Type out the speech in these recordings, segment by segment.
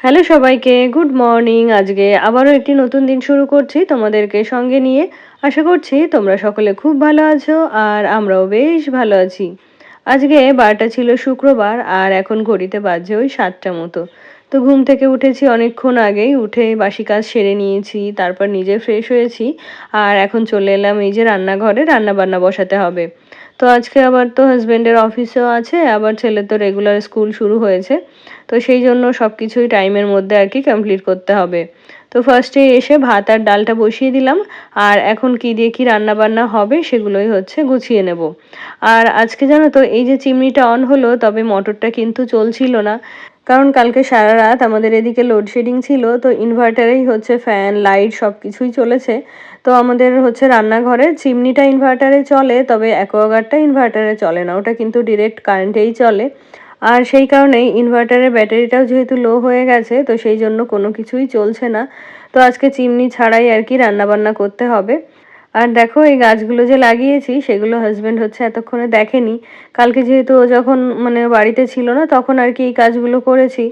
Hello সবাইকে, good morning. আজকে আবারও একটি নতুন দিন শুরু করছি তোমাদেরকে সঙ্গে নিয়ে। আশা করছি তোমরা সকলে খুব ভালো আছো আর আমরাও বেশ ভালো আছি। আজকে বারটা ছিল শুক্রবার আর এখন ঘড়িতে বাজছে ওই 7টা মতো। তো ঘুম থেকে উঠেছি অনেকক্ষণ আগেই, উঠে বাসি কাজ সেরে নিয়েছি, তারপর নিজে ফ্রেশ হয়েছি আর এখন চলে এলাম এই যে রান্নাঘরে, রান্নাবান্না বসাতে হবে। তো আজকে আবার তো হাজবেন্ডের অফিসও আছে, আবার ছেলের তো রেগুলার স্কুল শুরু হয়েছে। তো সেই জন্য সবকিছুই টাইমের মধ্যে আর কি কমপ্লিট করতে হবে। তো ফার্স্টে এসে ভাত আর ডালটা বসিয়ে দিলাম। আর এখন কি দিয়ে কি রান্না বান্না হবে সেগুলোই হচ্ছে গুছিয়ে নেব। আর আজকে জানো তো এই যে চিমনিটা অন হলো, তবে মোটরটা কিন্তু চলছিল না। কারণ কালকে সারা রাত আমাদের এদিকে লোডশেডিং ছিল, তো ইনভার্টারেই হচ্ছে ফ্যান লাইট সবকিছুই চলেছে। তো আমাদের হচ্ছে রান্নাঘরে চিমনিটা ইনভার্টারে চলে, তবে অ্যাকোয়াগার্ডটা ইনভার্টারে চলে না, ওটা কিন্তু ডিরেক্ট কারেন্টেই চলে। আর সেই কারণেই ইনভার্টারের ব্যাটারিটাও যেহেতু লো হয়ে গেছে, তো সেই জন্য কোনো কিছুই চলছে না। তো আজকে চিমনি ছাড়াই আর কি রান্নাবান্না করতে হবে। আর দেখো এই গাছগুলো যে লাগিয়েছি সেগুলো হাজবেন্ড হচ্ছে এতক্ষণে দেখেনি। কালকে যেহেতু ও যখন মানে বাড়িতে ছিল না তখন আর কি এই কাজগুলো করেছি।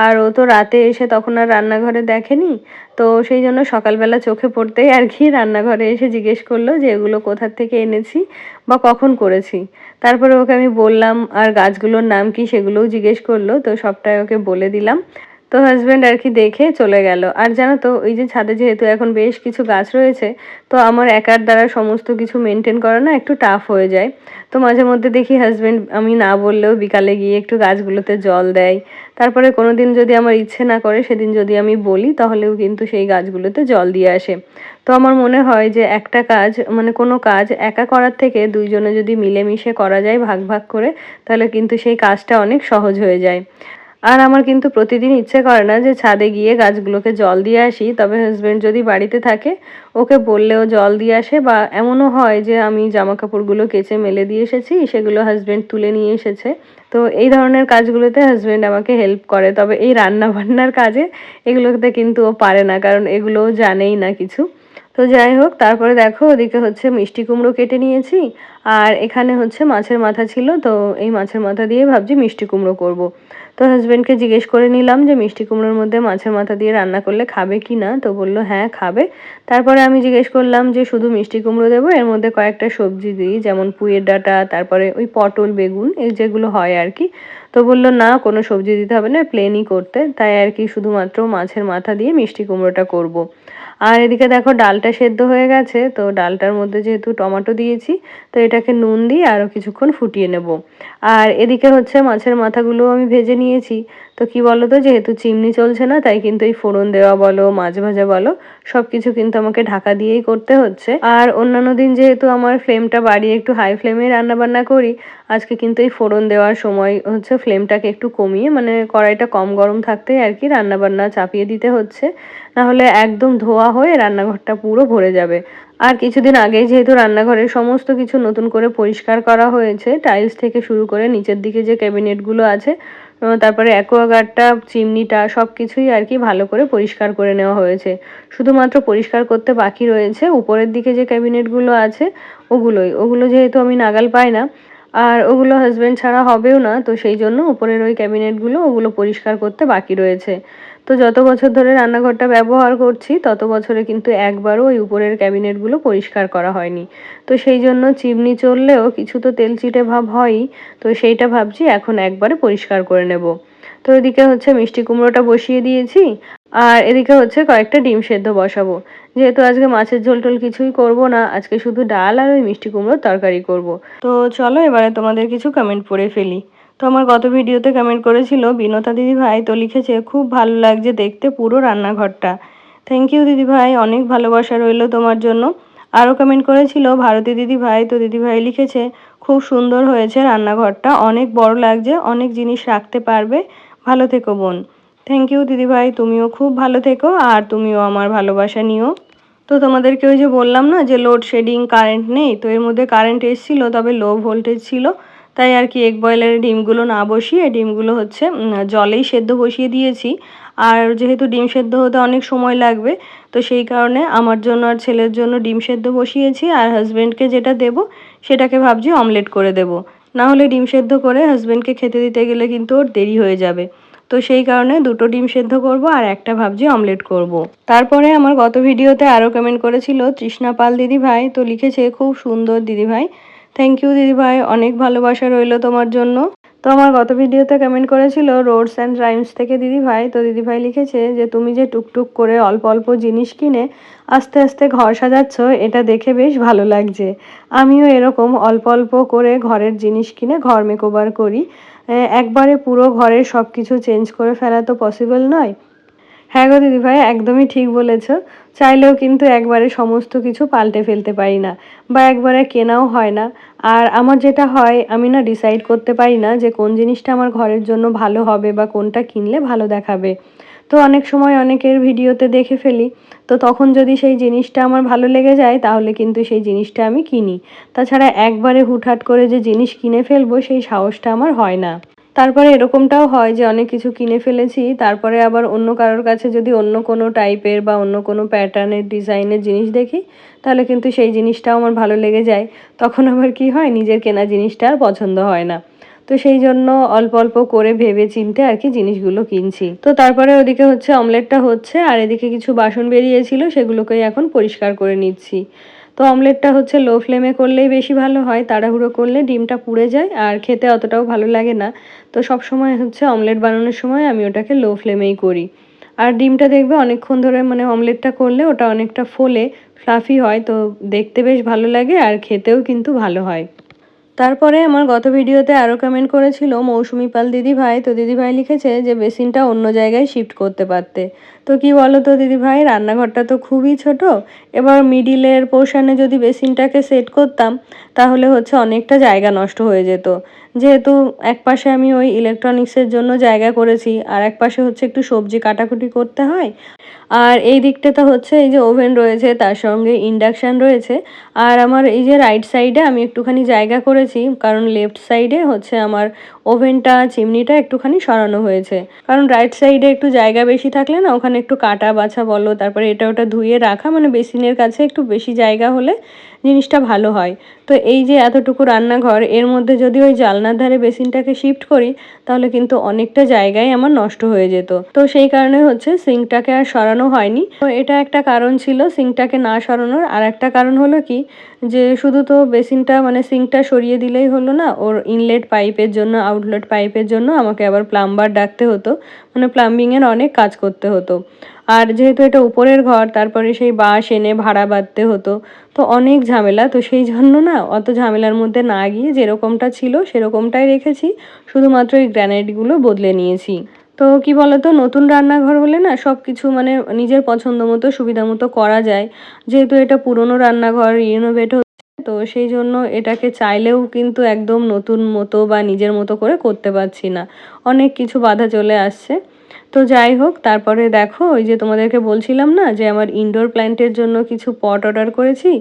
আর ও তো রাতে এসে তখন আর রান্নাঘরে দেখেনি। তো সেই জন্য সকালবেলা চোখে পড়তেই আর কি রান্নাঘরে এসে জিজ্ঞেস করলো যে এগুলো কোথার থেকে এনেছি বা কখন করেছি। তারপরে ওকে আমি বললাম, আর গাছগুলোর নাম কি সেগুলোও জিজ্ঞেস করলো, তো সবটাই ওকে বলে দিলাম। তো হাজবেন্ড আর কি দেখে চলে গেল। আর জানো তো ওই যে ছাদে যেহেতু এখন বেশ কিছু গাছ রয়েছে, তো আমার একার দ্বারা সমস্ত কিছু মেনটেন করা না একটু টাফ হয়ে যায়। তো মাঝে মধ্যে দেখি হাজবেন্ড আমি না বললেও বিকালে গিয়ে একটু গাছগুলোতে জল দেয়। তারপরে কোনোদিন যদি আমার ইচ্ছে না করে, সেদিন যদি আমি বলি তাহলেও কিন্তু সেই গাছগুলোতে জল দিয়ে আসে। তো আমার মনে হয় যে একটা কাজ মানে কোনো কাজ একা করার থেকে দুইজনে যদি মিলেমিশে করা যায় ভাগ ভাগ করে, তাহলে কিন্তু সেই কাজটা অনেক সহজ হয়ে যায়। আর আমার কিন্তু প্রতিদিন ইচ্ছে করে না যে ছাদে গিয়ে গাছগুলোকে জল দিয়ে আসি, তবে হাজবেন্ড যদি বাড়িতে থাকে ওকে বললেও জল দিয়ে আসে। বা এমনও হয় যে আমি জামা কাপড়গুলো কেচে মেলে দিয়ে এসেছি, সেগুলো হাজবেন্ড তুলে নিয়ে এসেছে। তো এই ধরনের কাজগুলোতে হাজবেন্ড আমাকে হেল্প করে, তবে এই রান্না বান্নার কাজে এগুলোতে কিন্তু ও পারে না, কারণ এগুলো জানেই না কিছু। তো যাই হোক, তারপরে দেখো ওদিকে হচ্ছে মিষ্টি কুমড়ো কেটে নিয়েছি। আর এখানে হচ্ছে মাছের মাথা ছিল, তো এই মাছের মাথা দিয়ে ভাবছি মিষ্টি কুমড়ো করব। তো হাজবেন্ডকে জিজ্ঞেস করে নিলাম যে মিষ্টি কুমড়োর মধ্যে মাছের মাথা দিয়ে রান্না করলে খাবে কি না, তো বললো হ্যাঁ খাবে। তারপরে আমি জিজ্ঞেস করলাম যে শুধু মিষ্টি কুমড়ো দেবো, এর মধ্যে কয়েকটা সবজি দিই, যেমন পুঁইয়ের ডাঁটা, তারপরে ওই পটল বেগুন এই যেগুলো হয় আর কি। তো বললো না কোনো সবজি দিতে হবে না, প্লেনই করতে, তাই আর কি শুধুমাত্র মাছের মাথা দিয়ে মিষ্টি কুমড়োটা করব। আর এদিকে দেখো ডালটা সেদ্ধ হয়ে গেছে, তো ডালটার মধ্যে যেহেতু টমেটো দিয়েছি, তো এটাকে নুন দিয়ে আরও কিছুক্ষণ ফুটিয়ে নেব। আর এদিকে হচ্ছে মাছের মাথাগুলো আমি ভেজে নিয়েছি। তো কি বলো তো, যেহেতু চিমনি চলছে না, তাই কিন্তু এই ফোড়ন দেওয়া বলো মাছ ভাজা বলো সবকিছু কিন্তু আমাকে ঢাকা দিয়েই করতে হচ্ছে। আর অন্যান্য দিন যেহেতু আমার ফ্লেমটা বাড়িয়ে একটু হাই ফ্লেমে রান্না বান্না করি, আজকে কিন্তু এই ফোড়ন দেওয়ার সময় হচ্ছে ফ্লেমটাকে একটু কমিয়ে মানে কড়াইটা কম গরম থাকতেই আর কি রান্না বান্না চাপিয়ে দিতে হচ্ছে। না হলে একদম ধোয়া হয়ে রান্নাঘরটা পুরো ভরে যাবে। আর কিছুদিন আগেই যেহেতু রান্নাঘরের সমস্ত কিছু নতুন করে পরিষ্কার করা হয়েছে, টাইলস থেকে শুরু করে নিচের দিকে যে ক্যাবিনেটগুলো আছে, তারপরে অ্যাকোয়াগার্ডটা চিমনিটা সবকিছুই আর কি ভালো করে পরিষ্কার করে নেওয়া হয়েছে। শুধুমাত্র পরিষ্কার করতে বাকি রয়েছে উপরের দিকে যে ক্যাবিনেটগুলো আছে ওগুলো যেহেতু আমি নাগাল পাই না, আর ওগুলো হাজবেন্ড ছাড়া হবেও না, তো সেই জন্য উপরের ওই ক্যাবিনেটগুলো ওগুলো পরিষ্কার করতে বাকি রয়েছে। তো যত বছর ধরে রান্নাঘরটা ব্যবহার করছি তত বছরে কিন্তু একবারও ওই উপরের ক্যাবিনেটগুলো পরিষ্কার করা হয়নি। তো সেই জন্য চিমনি চললেও কিছু তো তেল চিটে ভাব হয়ই। তো সেইটা ভাবছি এখন একবারে পরিষ্কার করে নেব। তো এদিকে হচ্ছে মিষ্টি কুমড়োটা বসিয়ে দিয়েছি। আর এদিকে হচ্ছে কয়েকটা ডিম সেদ্ধ বসাবো। যেহেতু আজকে মাছের ঝোল টোল কিছুই করব না, আজকে শুধু ডাল আর ওই মিষ্টি কুমড়োর তরকারি করব। তো চলো এবারে তোমাদের কিছু কমেন্ট পড়ে ফেলি। তো আমার গত ভিডিওতে কমেন্ট করেছিল বিনতা দিদি ভাই, তো লিখেছে খুব ভালো লাগছে দেখতে পুরো রান্নাঘরটা। থ্যাংক ইউ দিদি ভাই, অনেক ভালোবাসা রইলো তোমার জন্য। আরও কমেন্ট করেছিল ভারতী দিদি ভাই, তো দিদি ভাই লিখেছে খুব সুন্দর হয়েছে রান্নাঘরটা, অনেক বড় লাগছে, অনেক জিনিস রাখতে পারবে, ভালো থেকো বোন। থ্যাংক ইউ দিদি ভাই, তুমিও খুব ভালো থেকো আর তুমিও আমার ভালোবাসা নিও। তো তোমাদেরকে ওই যে বললাম না যে লোডশেডিং কারেন্ট নেই, তো এর মধ্যে কারেন্ট এসেছিল তবে লো ভোল্টেজ ছিল। তাই আর কি এগ বয়লারে ডিমগুলো না বসিয়ে ডিমগুলো হচ্ছে জলেই সেদ্ধ বসিয়ে দিয়েছি। আর যেহেতু ডিম সেদ্ধ হতে অনেক সময় লাগবে, তো সেই কারণে আমার জন্য আর ছেলের জন্য ডিম সেদ্ধ বসিয়েছি, আর হাজব্যান্ডকে যেটা দেব সেটাকে ভাবছি অমলেট করে দেব। না হলে ডিম সেদ্ধ করে হাজব্যান্ডকে খেতে দিতে গেলে কিন্তু ওর দেরি হয়ে যাবে। তো তো সেই কারণে দুটো ডিম সেদ্ধ করব আর একটা ভাবছি অমলেট করব। তারপরে আমার গত ভিডিওতে আরও কমেন্ট করেছিল তৃষ্ণা পাল দিদিভাই, তো লিখেছে খুব সুন্দর দিদিভাই। থ্যাংক ইউ দিদিভাই, অনেক ভালোবাসা রইল তোমার জন্য। তো আমার গত ভিডিওতে কমেন্ট করেছিল রোডস অ্যান্ড রাইমস থেকে দিদিভাই, তো দিদিভাই লিখেছে যে তুমি যে টুকটুক করে অল্প অল্প জিনিস কিনে আস্তে আস্তে ঘর সাজাচ্ছ, এটা দেখে বেশ ভালো লাগছে। আমিও এরকম অল্প অল্প করে ঘরের জিনিস কিনে ঘর মেকওভার করি। একবারে পুরো ঘরের সব কিছু চেঞ্জ করে ফেলা তো পসিবল নয়। হ্যাঁ গো দিদিভাই, একদমই ঠিক বলেছ। চাইলেও কিন্তু একবারে সমস্ত কিছু পাল্টে ফেলতে পারি না, বা একবারে কেনাও হয় না। আর আমার যেটা হয়, আমি না ডিসাইড করতে পারি না যে কোন জিনিসটা আমার ঘরের জন্য ভালো হবে বা কোনটা কিনলে ভালো দেখাবে। তো অনেক সময় অনেকের ভিডিওতে দেখে ফেলি, তো তখন যদি সেই জিনিসটা আমার ভালো লেগে যায় তাহলে কিন্তু সেই জিনিসটা আমি কিনি। তাছাড়া একবারে হুটহাট করে যে জিনিস কিনে ফেলবো সেই সাহসটা আমার হয় না। তারপরে এরকমটাও হয় যে অনেক কিছু কিনে ফেলেছি, তারপরে আবার অন্য কারোর কাছে যদি অন্য কোনো টাইপের বা অন্য কোনো প্যাটার্নের ডিজাইনের জিনিস দেখি, তাহলে কিন্তু সেই জিনিসটাও আমার ভালো লেগে যায়। তখন আবার কি হয়, নিজের কেনা জিনিসটা আর পছন্দ হয় না। তো সেই জন্য অল্প অল্প করে ভেবে চিন্তে আর কি জিনিসগুলো কিনছি। তো তারপরে ওদিকে হচ্ছে অমলেটটা হচ্ছে, আর এদিকে কিছু বাসন বেরিয়েছিল সেগুলোকেই এখন পরিষ্কার করে নিচ্ছি। তো অমলেটটা হচ্ছে লো ফ্লেমে করলেই বেশি ভালো হয়, তাড়াহুড়ো করলে ডিমটা পুড়ে যায় আর খেতে অতটাও ভালো লাগে না। তো সব সময় হচ্ছে অমলেট বানানোর সময় আমি ওটাকে লো ফ্লেমেই করি। আর ডিমটা দেখবে অনেকক্ষণ ধরে মানে অমলেটটা করলে ওটা অনেকটা ফোলে, ফ্লাফি হয়, তো দেখতে বেশ ভালো লাগে আর খেতেও কিন্তু ভালো হয়। তারপরে আমার গত ভিডিওতে আরও কমেন্ট করেছিল মৌসুমি পাল দিদিভাই, তো দিদিভাই লিখেছে যে বেসিনটা অন্য জায়গায় শিফট করতে পারতে। তো কি বলো তো দিদিভাই, রান্নাঘরটা তো খুবই ছোট, এবার মিডিলের পোর্শনে যদি বেসিনটাকে সেট করতাম তাহলে হচ্ছে অনেকটা জায়গা নষ্ট হয়ে যেত। যেহেতু এক পাশে আমি ওই ইলেকট্রনিক্সের জন্য জায়গা করেছি, আর এক পাশে হচ্ছে একটু সবজি কাটাকুটি করতে হয়, আর এই দিকটাতে হচ্ছে এই যে ওভেন রয়েছে, তার সঙ্গে ইন্ডাকশান রয়েছে। আর আমার এই যে রাইট সাইডে আমি একটুখানি জায়গা করেছি, কারণ লেফট সাইডে হচ্ছে আমার ওভেনটা চিমনিটা একটুখানি সরানো হয়েছে। কারণ রাইট সাইডে একটু জায়গা বেশি থাকলে না ওখানে একটু কাটা বাছা বলো, তারপরে এটা ওটা ধুয়ে রাখা, মানে বেসিনের কাছে একটু বেশি জায়গা হলে জিনিসটা ভালো হয়। তো এই যে এতটুকু রান্নাঘর, এর মধ্যে যদি ওই জানলার ধারে বেসিনটাকে শিফট করি তাহলে কিন্তু অনেকটা জায়গায় আমার নষ্ট হয়ে যেত। তো সেই কারণে হচ্ছে সিঙ্কটাকে আর সরানো হয়নি। তো এটা একটা কারণ ছিল সিঙ্কটাকে না সরানোর। আর একটা কারণ হলো কি, যে শুধু তো বেসিনটা মানে সিঙ্কটা সরিয়ে দিলেই হলো না, ওর ইনলেট পাইপের জন্য আউটলেট পাইপের জন্য আমাকে আবার প্লাম্বার ডাকতে হতো, মানে প্লাম্বিংয়ের অনেক কাজ করতে হতো। আর যেহেতু এটা উপরের ঘর, তারপরে সেই বাঁশ এনে ভাড়া বাঁধতে হতো, তো অনেক ঝামেলা। তো সেই জন্য না অত ঝামেলার মধ্যে না গিয়ে যেরকমটা ছিল সেরকমটাই রেখেছি, শুধুমাত্র এই গ্র্যানাইটগুলো বদলে নিয়েছি। তো কি বলতো, নতুন রান্নাঘর হলে না সব কিছু মানে নিজের পছন্দ মতো সুবিধা মতো করা যায়। যেহেতু এটা পুরনো রান্নাঘর, রিনোভেট হচ্ছে, তো সেই জন্য এটাকে চাইলেও কিন্তু একদম নতুন মতো বা নিজের মতো করে করতে পারছি না, অনেক কিছু বাধা চলে আসছে। তো যাই হোক, তারপরে দেখো ওই যে তোমাদেরকে বলছিলাম না যে আমার ইনডোর প্ল্যান্টের জন্য কিছু পট অর্ডার করেছি,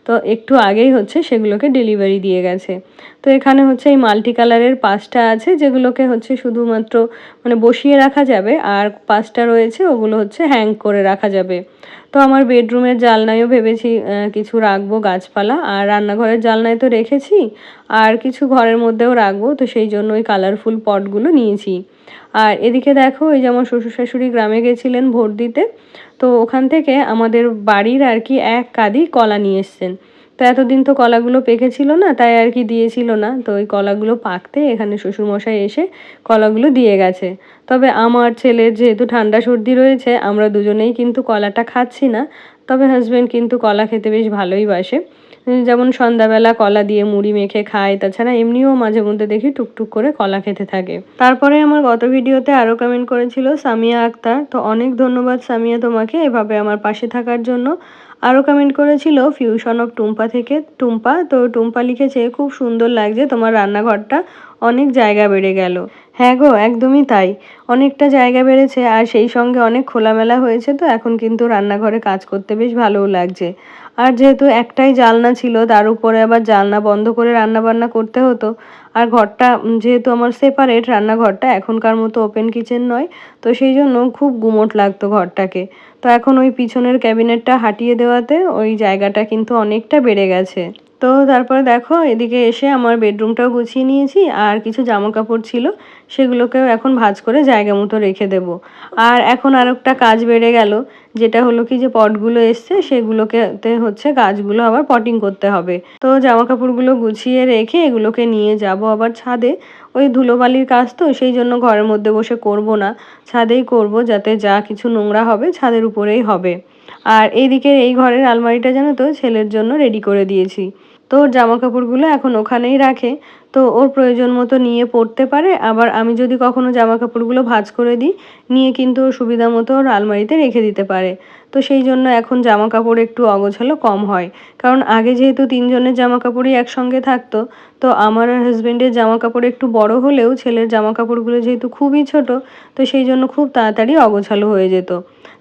তো একটু আগেই হচ্ছে সেগুলোকে ডেলিভারি দিয়ে গেছে। তো এখানে হচ্ছে এই মাল্টি কালারের 5টা আছে, যেগুলোকে হচ্ছে শুধুমাত্র মানে বসিয়ে রাখা যাবে, আর 5টা রয়েছে ওগুলো হচ্ছে হ্যাং করে রাখা যাবে। তো আমার বেডরুমের জানলায়ও ভেবেছি কিছু রাখবো গাছপালা, আর রান্নাঘরের জানলায় তো রেখেছি, আর কিছু ঘরের মধ্যেও রাখবো, তো সেই জন্য ওই কালারফুল পটগুলো নিয়েছি। আর এদিকে দেখো ওই যে আমার শ্বশুর শাশুড়ি গ্রামে গেছিলেন ভোট দিতে, তো ওখান থেকে আমাদের বাড়ির আর কি 1 কাঁদি কলা নিয়ে এসছেন। তো এতদিন তো কলাগুলো পেকেছিল না, তাই আর কি দিয়েছিল না। তো ওই কলাগুলো পাকতে এখানে শ্বশুরমশাই এসে কলাগুলো দিয়ে গেছে। তবে আমার ছেলের যেহেতু ঠান্ডা সর্দি রয়েছে, আমরা দুজনেই কিন্তু কলাটা খাচ্ছি না। তবে হাজব্যান্ড কিন্তু কলা খেতে বেশ ভালোই বাসে। যেমন সন্ধ্যাবেলা কলা দিয়ে মুড়ি মেখে খায়, তাছাড়া এমনিও মাঝে মধ্যে দেখি টুকটুক করে কলা খেতে থাকে। তারপরে আমার গত ভিডিওতে আরও কমেন্ট করেছিল সামিয়া আক্তার, তো অনেক ধন্যবাদ সামিয়া তোমাকে এভাবে আমার পাশে থাকার জন্য। আরও কমেন্ট করেছিল ফিউশন অফ টুম্পা থেকে টুম্পা, তো টুম্পা লিখেছে খুব সুন্দর লাগছে তোমার রান্নাঘরটা, অনেক জায়গা বেড়ে গেল। হ্যাঁ গো, একদমই তাই, অনেকটা জায়গা বেড়েছে আর সেই সঙ্গে অনেক খোলামেলা হয়েছে, তো এখন কিন্তু রান্নাঘরে কাজ করতে বেশ ভালোও লাগছে। আর যেহেতু একটাই জানলা ছিল, তার উপরে আবার জানলা বন্ধ করে রান্না বান্না করতে হতো। আর ঘরটা যেহেতু আমার সেপারেট, রান্নাঘরটা এখনকার মতো ওপেন কিচেন নয়, তো সেই জন্য খুব গুমোট লাগতো ঘরটাকে। তো এখন ওই পিছনের ক্যাবিনেটটা হাটিয়ে দেওয়াতে ওই জায়গাটা কিন্তু অনেকটা বেড়ে গেছে। তো তারপরে দেখো এদিকে এসে আমার বেডরুমটাও গুছিয়ে নিয়েছি, আর কিছু জামা কাপড় ছিল সেগুলোকেও এখন ভাঁজ করে জায়গা মতো রেখে দেব। আর এখন আরেকটা কাজ বেড়ে গেল, যেটা হলো কি যে পটগুলো এসছে সেগুলোকে হচ্ছে গাছগুলো আবার পটিং করতে হবে। তো জামা কাপড়গুলো গুছিয়ে রেখে এগুলোকে নিয়ে যাব আবার ছাদে। ওই ধুলোবালির কাজ তো, সেই জন্য ঘরের মধ্যে বসে করব না, ছাদেই করব, যাতে যা কিছু নোংরা হবে ছাদের উপরেই হবে। আর এইদিকে এই ঘরের আলমারিটা জানো তো ছেলের জন্য রেডি করে দিয়েছি। তো ওর জামা কাপড়গুলো এখন ওখানেই রাখে, তো ওর প্রয়োজন মতো নিয়ে পরতে পারে। আবার আমি যদি কখনো জামা কাপড়গুলো ভাঁজ করে দিই, নিয়ে কিন্তু ওর সুবিধা মতো ওর আলমারিতে রেখে দিতে পারে। তো সেই জন্য এখন জামা কাপড় একটু অগোছালো কম হয়, কারণ আগে যেহেতু তিনজনের জামা কাপড়ই একসঙ্গে থাকতো, তো আমার আর হাজবেন্ডের জামা কাপড় একটু বড় হলেও ছেলের জামা কাপড়গুলো যেহেতু খুবই ছোট, তো সেই জন্য খুব তাড়াতাড়ি অগোছালো হয়ে যেত।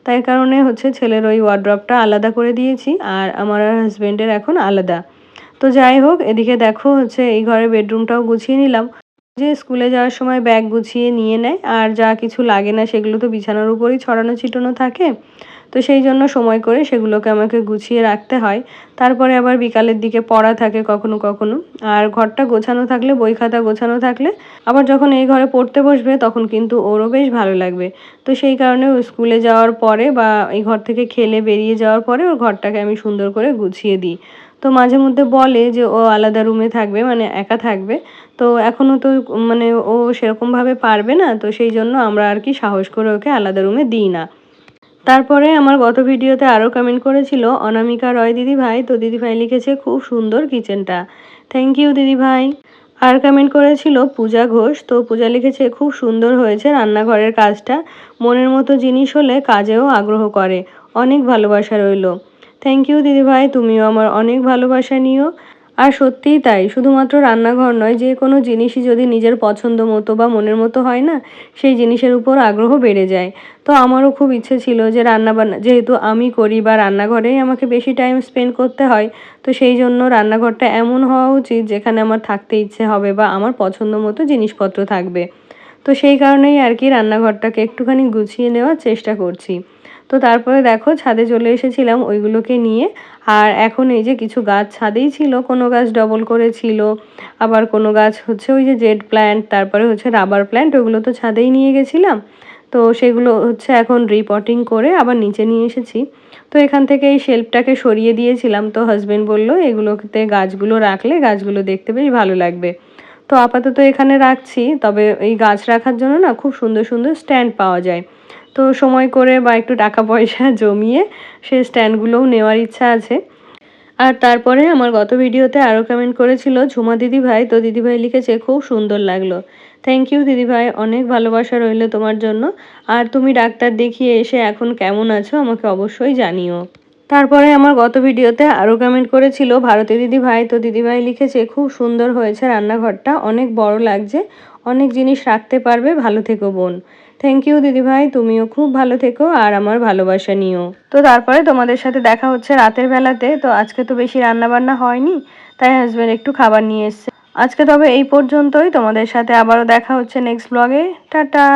তাই কারণে হচ্ছে ছেলের ওই ওয়ার্ড্রপটা আলাদা করে দিয়েছি, আর আমার আর হাজবেন্ডের এখন আলাদা। তো যাই হোক, এদিকে দেখো হচ্ছে এই ঘরের বেডরুমটাও গুছিয়ে নিলাম। যে স্কুলে যাওয়ার সময় ব্যাগ গুছিয়ে নিয়ে নেয়, আর যা কিছু লাগে না সেগুলো তো বিছানার উপরেই ছড়ানো ছিটানো থাকে, তো সেই জন্য সময় করে সেগুলোকে আমাকে গুছিয়ে রাখতে হয়। তারপরে আবার বিকালের দিকে পড়া থাকে কখনো কখনো। আর ঘরটা গোছানো থাকলে, বই খাতা গোছানো থাকলে, আবার যখন এই ঘরে পড়তে বসবে তখন কিন্তু ওরও বেশ ভালো লাগবে। তো সেই কারণে ও স্কুলে যাওয়ার পরে বা এই ঘর থেকে খেলে বেরিয়ে যাওয়ার পরে ওর ঘরটাকে আমি সুন্দর করে গুছিয়ে দিই। তো মাঝে মধ্যে বলে যে ও আলাদা রুমে থাকবে, মানে একা থাকবে। তো এখনো তো মানে ও সেরকমভাবে পারবে না, তো সেই জন্য আমরা আর কি সাহস করে ওকে আলাদা রুমে দিই না। তারপরে আমার গত ভিডিওতে আরও কমেন্ট করেছিল অনামিকা রয় দিদিভাই, তো দিদিভাই লিখেছে খুব সুন্দর কিচেনটা। থ্যাংক ইউ দিদিভাই। আর কমেন্ট করেছিল পূজা ঘোষ, তো পূজা লিখেছে খুব সুন্দর হয়েছে রান্নাঘরের কাজটা, মনের মতো জিনিস হলে কাজেও আগ্রহ করে, অনেক ভালোবাসা রইল। থ্যাংক ইউ দিদিভাই, তুমিও আমার অনেক ভালোবাসা নিও। আর সত্যিই তাই, শুধুমাত্র রান্নাঘর নয়, যে কোনো জিনিসই যদি নিজের পছন্দ মতো বা মনের মতো হয় না, সেই জিনিসের উপর আগ্রহ বেড়ে যায়। তো আমারও খুব ইচ্ছে ছিল যে রান্নাবান্না যেহেতু আমি করি বা রান্নাঘরেই আমাকে বেশি টাইম স্পেন্ড করতে হয়, তো সেই জন্য রান্নাঘরটা এমন হওয়া উচিত যেখানে আমার থাকতে ইচ্ছে হবে বা আমার পছন্দ মতো জিনিসপত্র থাকবে। তো সেই কারণেই আর কি রান্নাঘরটাকে একটুখানি গুছিয়ে নেওয়ার চেষ্টা করছি। তো তারপরে দেখো ছাদে চলে এসেছিলাম ওইগুলোকে নিয়ে। আর এখন এই যে কিছু গাছ ছাদেই ছিল, কোনো গাছ ডবল করে ছিল, আবার কোনো গাছ হচ্ছে ওই যে জেড প্ল্যান্ট, তারপরে হচ্ছে রাবার প্ল্যান্ট, ওগুলো তো ছাদেই নিয়ে গেছিলাম। তো সেগুলো হচ্ছে এখন রিপটিং করে আবার নিচে নিয়ে এসেছি। তো এখান থেকে এই শেল্ফটাকে সরিয়ে দিয়েছিলাম, তো হাজবেন্ড বলল এগুলোতে গাছগুলো রাখলে গাছগুলো দেখতে বেশ ভালো লাগবে। তো আপাতত এখানে রাখছি, তবে এই গাছ রাখার জন্য না খুব সুন্দর সুন্দর স্ট্যান্ড পাওয়া যায়। তো সময় করে বা একটু টাকা পয়সা জমিয়ে সেই স্ট্যান্ডগুলোও নেওয়ার ইচ্ছা আছে। আর তারপরে আমার গত ভিডিওতে আরও কমেন্ট করেছিল ঝুমা দিদিভাই, তো দিদিভাই লিখেছে খুব সুন্দর লাগলো। থ্যাংক ইউ দিদিভাই, অনেক ভালোবাসা রইল তোমার জন্য। আর তুমি ডাক্তার দেখিয়ে এসে এখন কেমন আছো আমাকে অবশ্যই জানিও। তারপরে আমার গত ভিডিওতে আরও কমেন্ট করেছিল ভারতী দিদিভাই, তো দিদিভাই লিখেছে খুব সুন্দর হয়েছে রান্নাঘরটা, অনেক বড় লাগছে, অনেক জিনিস রাখতে পারবে, ভালো থেকো বোন। থ্যাংক ইউ দিদিভাই, তুমিও খুব ভালো থেকো আর আমার ভালোবাসা নিও। তো তারপরে তোমাদের সাথে দেখা হচ্ছে রাতের বেলাতে। তো আজকে তো বেশি রান্না বান্না হয়নি, তাই হাজবেন্ড একটু খাবার নিয়ে এসছে। আজকে তবে এই পর্যন্তই, তোমাদের সাথে আবারও দেখা হচ্ছে নেক্সট ব্লগে। টাটা।